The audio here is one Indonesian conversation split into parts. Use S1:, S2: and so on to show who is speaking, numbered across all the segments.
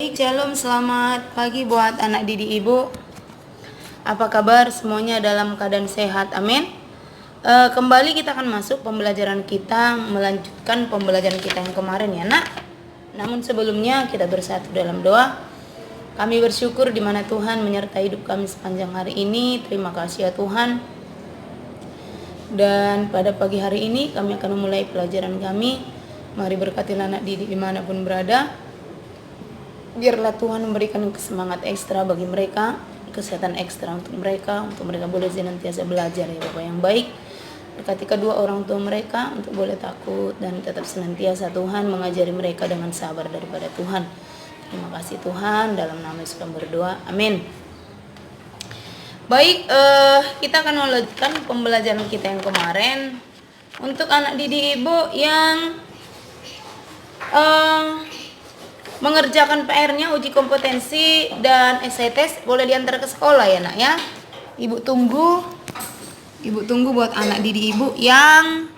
S1: Shalom, selamat pagi buat anak didik ibu. Apa kabar semuanya dalam keadaan sehat? Amin. Kembali kita akan masuk pembelajaran kita, melanjutkan pembelajaran kita yang kemarin ya nak. Namun sebelumnya kita bersatu dalam doa. Kami bersyukur di mana Tuhan menyertai hidup kami sepanjang hari ini. Terima kasih ya Tuhan. Dan pada pagi hari ini kami akan memulai pelajaran kami. Mari berkatilah anak didik dimanapun berada. Biarlah Tuhan memberikan semangat ekstra bagi mereka, kesehatan ekstra untuk mereka boleh senantiasa belajar ya Bapak yang baik. Berkati kedua orang tua mereka untuk boleh takut dan tetap senantiasa Tuhan mengajari mereka dengan sabar daripada Tuhan. Terima kasih Tuhan, dalam nama Yesus kami berdoa, amin. Baik, kita akan melanjutkan pembelajaran kita yang kemarin. Untuk anak didik ibu yang mengerjakan PR-nya, uji kompetensi dan essay test boleh diantar ke sekolah ya nak ya. Ibu tunggu buat anak didik ibu yang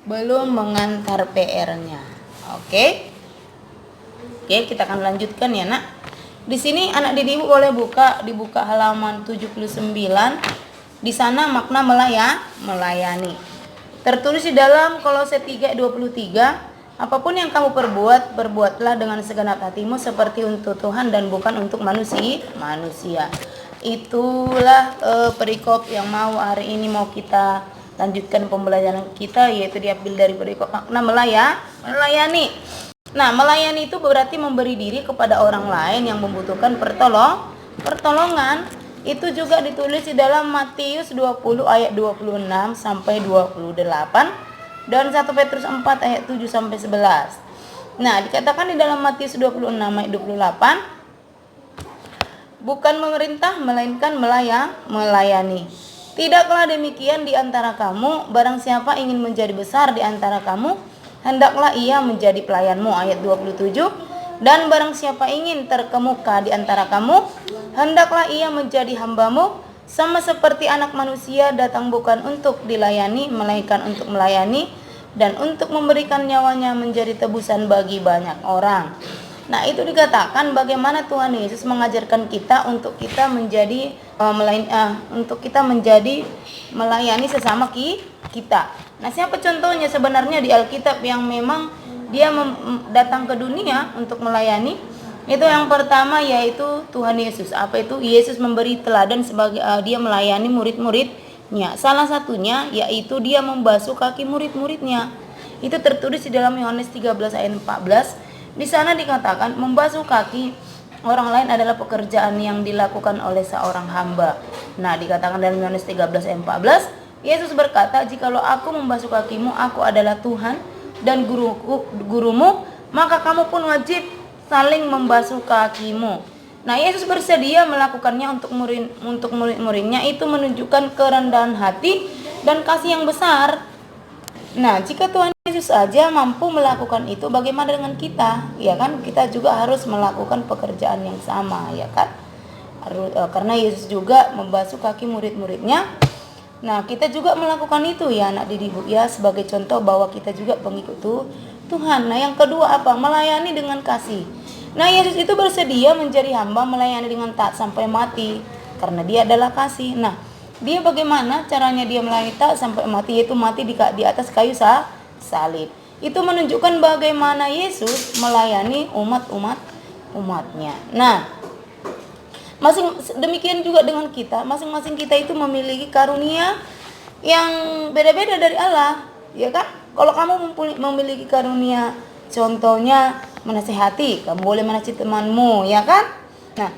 S1: belum mengantar PR-nya. Oke, kita akan lanjutkan ya nak. Di sini anak didik ibu boleh dibuka halaman 79. Di sana makna melayani. Tertulis di dalam Kolose 3:23. Apapun yang kamu perbuat, berbuatlah dengan segenap hatimu seperti untuk Tuhan dan bukan untuk manusia. Itulah perikop yang hari ini mau kita lanjutkan pembelajaran kita, yaitu diambil dari perikop makna melayani. Nah, melayani itu berarti memberi diri kepada orang lain yang membutuhkan pertolongan. Itu juga ditulis di dalam Matius 20 ayat 26 sampai 28. Dan 1 Petrus 4 ayat 7 sampai 11. Nah, dikatakan di dalam Matius 26 ayat 28, bukan memerintah melainkan melayani. Tidaklah demikian di antara kamu, barang siapa ingin menjadi besar di antara kamu, hendaklah ia menjadi pelayanmu. Ayat 27. Dan barang siapa ingin terkemuka di antara kamu, hendaklah ia menjadi hambamu. Sama seperti anak manusia datang bukan untuk dilayani, melainkan untuk melayani dan untuk memberikan nyawanya menjadi tebusan bagi banyak orang. Nah, itu dikatakan bagaimana Tuhan Yesus mengajarkan kita untuk kita menjadi melayani sesama kita. Nah, siapa contohnya sebenarnya di Alkitab yang memang dia datang ke dunia untuk melayani? Itu yang pertama yaitu Tuhan Yesus. Apa itu? Yesus memberi teladan sebagai dia melayani murid-muridnya. Salah satunya yaitu dia membasuh kaki murid-muridnya. Itu tertulis di dalam Yohanes 13 ayat 14. Di sana dikatakan membasuh kaki orang lain adalah pekerjaan yang dilakukan oleh seorang hamba. Nah, dikatakan dalam Yohanes 13 ayat 14, Yesus berkata, "Jikalau aku membasuh kakimu, aku adalah Tuhan dan gurumu, maka kamu pun wajib saling membasuh kakimu." Nah, Yesus bersedia melakukannya untuk murid-muridnya. Itu menunjukkan kerendahan hati dan kasih yang besar. Nah, jika Tuhan Yesus saja mampu melakukan itu, bagaimana dengan kita? Ya kan, kita juga harus melakukan pekerjaan yang sama, ya kan? Karena Yesus juga membasuh kaki murid-muridnya. Nah, kita juga melakukan itu ya anak didik ya, sebagai contoh bahwa kita juga pengikut Tuhan. Nah, yang kedua apa? Melayani dengan kasih. Nah, Yesus itu bersedia menjadi hamba, melayani dengan taat sampai mati karena dia adalah kasih. Nah, dia bagaimana caranya dia melayani taat sampai mati, yaitu mati di atas kayu salib. Itu menunjukkan bagaimana Yesus melayani umatnya. Nah, demikian juga dengan kita. Masing-masing kita itu memiliki karunia yang beda-beda dari Allah, ya kan? Kalau kamu memiliki karunia, contohnya menasihati, kamu boleh menasihati temanmu, ya kan? Nah,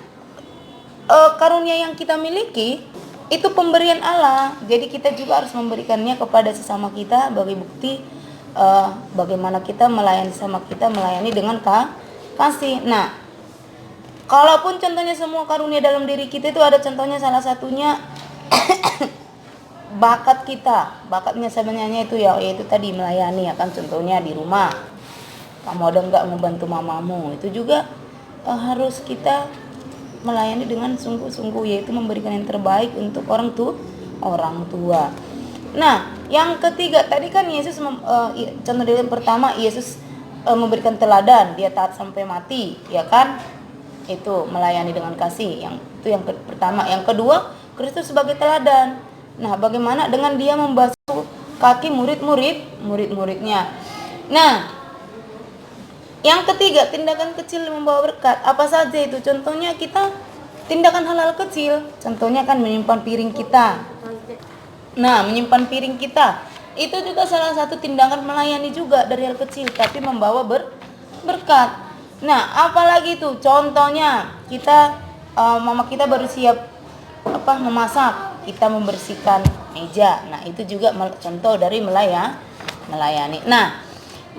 S1: karunia yang kita miliki itu pemberian Allah. Jadi kita juga harus memberikannya kepada sesama kita bagi bukti bagaimana kita melayani sama kita, melayani dengan kasih. Nah, kalaupun contohnya semua karunia dalam diri kita itu ada contohnya, salah satunya bakatnya sebenarnya itu yaitu tadi melayani, ya kan? Contohnya di rumah kamu ada enggak membantu mamamu, itu juga harus kita melayani dengan sungguh-sungguh, yaitu memberikan yang terbaik untuk orang tua. Nah, yang ketiga tadi kan Yesus contoh yang pertama Yesus memberikan teladan, dia taat sampai mati, ya kan? Itu melayani dengan kasih. Yang pertama. Yang kedua, Kristus sebagai teladan. Nah, bagaimana dengan dia membasuh kaki murid-muridnya. Nah, yang ketiga, tindakan kecil membawa berkat. Apa saja itu? Contohnya kita tindakan hal-hal kecil. Contohnya kan menyimpan piring kita. Nah, menyimpan piring kita itu juga salah satu tindakan melayani juga dari hal kecil, tapi membawa berkat. Nah, apalagi itu? Contohnya kita mama kita baru siap memasak, kita membersihkan meja. Nah, itu juga contoh dari melayani. Nah,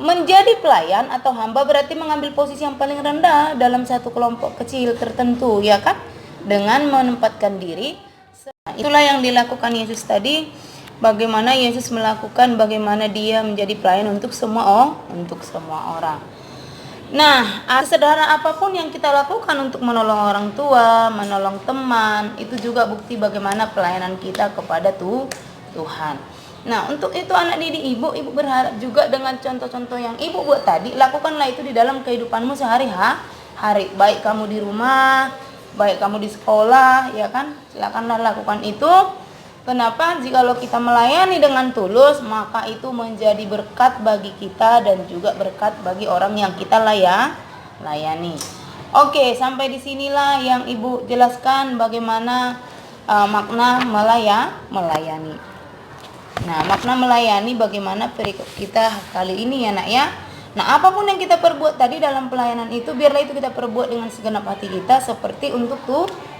S1: menjadi pelayan atau hamba berarti mengambil posisi yang paling rendah dalam satu kelompok kecil tertentu, ya kan? Dengan menempatkan diri. Nah, itulah yang dilakukan Yesus tadi. Bagaimana Yesus melakukan, bagaimana dia menjadi pelayan untuk semua orang. Nah, sederhana apapun yang kita lakukan untuk menolong orang tua, menolong teman, itu juga bukti bagaimana pelayanan kita kepada Tuhan. Nah, untuk itu anak didik ibu berharap juga dengan contoh-contoh yang ibu buat tadi, lakukanlah itu di dalam kehidupanmu sehari-hari. Baik kamu di rumah, baik kamu di sekolah, ya kan? Silakanlah lakukan itu. Kenapa? Jikalau kita melayani dengan tulus, maka itu menjadi berkat bagi kita dan juga berkat bagi orang yang kita layani. Oke, sampai di sinilah yang ibu jelaskan bagaimana makna melayani. Nah, makna melayani bagaimana perikop kita kali ini ya nak ya. Nah, apapun yang kita perbuat tadi dalam pelayanan itu, biarlah itu kita perbuat dengan segenap hati kita seperti untuk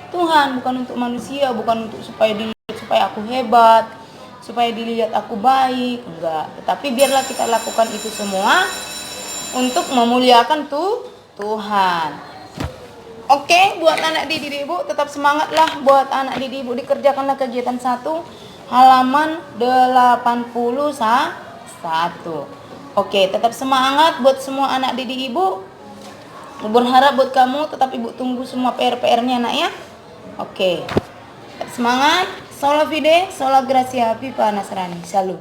S1: Tuhan, bukan untuk manusia, bukan untuk supaya aku hebat, supaya dilihat aku baik, enggak. Tetapi biarlah kita lakukan itu semua untuk memuliakan Tuhan. Oke, buat anak didik ibu tetap semangatlah, buat anak didik ibu dikerjakanlah kegiatan 1 halaman 81. Oke, tetap semangat buat semua anak didik ibu. Berharap buat kamu, tetap ibu tunggu semua PR-nya nak ya. Oke, semangat. Sola Fide, Sola Gracia, Viva Nasrani. Salam.